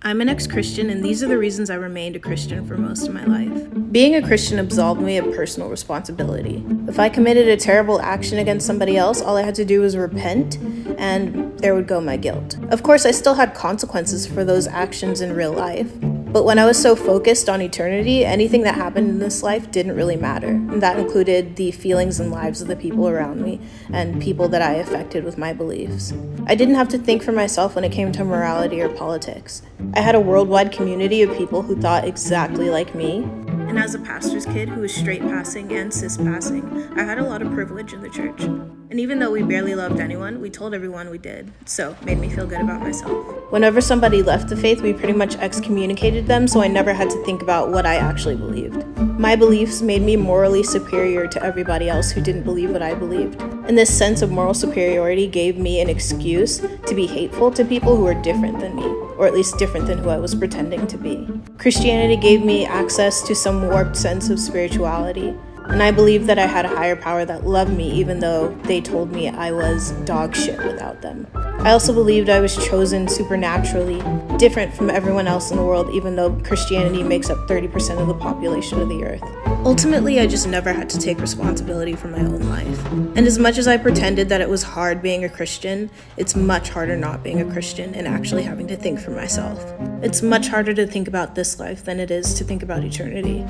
I'm an ex-Christian, and these are the reasons I remained a Christian for most of my life. Being a Christian absolved me of personal responsibility. If I committed a terrible action against somebody else, all I had to do was repent, and there would go my guilt. Of course, I still had consequences for those actions in real life. But when I was so focused on eternity, anything that happened in this life didn't really matter. And that included the feelings and lives of the people around me and people that I affected with my beliefs. I didn't have to think for myself when it came to morality or politics. I had a worldwide community of people who thought exactly like me. And as a pastor's kid who was straight passing and cis passing, I had a lot of privilege in the church. And even though we barely loved anyone, we told everyone we did, so it made me feel good about myself. Whenever somebody left the faith, we pretty much excommunicated them, so I never had to think about what I actually believed. My beliefs made me morally superior to everybody else who didn't believe what I believed. And this sense of moral superiority gave me an excuse to be hateful to people who were different than me, or at least different than who I was pretending to be. Christianity gave me access to some warped sense of spirituality, and I believed that I had a higher power that loved me even though they told me I was dog shit without them. I also believed I was chosen supernaturally, different from everyone else in the world, even though Christianity makes up 30% of the population of the earth. Ultimately, I just never had to take responsibility for my own life. And as much as I pretended that it was hard being a Christian, it's much harder not being a Christian and actually having to think for myself. It's much harder to think about this life than it is to think about eternity.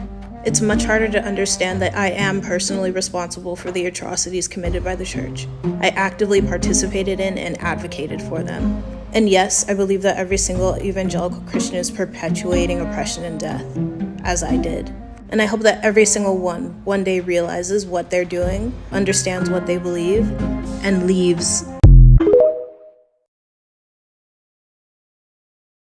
It's much harder to understand that I am personally responsible for the atrocities committed by the church. I actively participated in and advocated for them. And yes, I believe that every single evangelical Christian is perpetuating oppression and death, as I did. And I hope that every single one day realizes what they're doing, understands what they believe, and leaves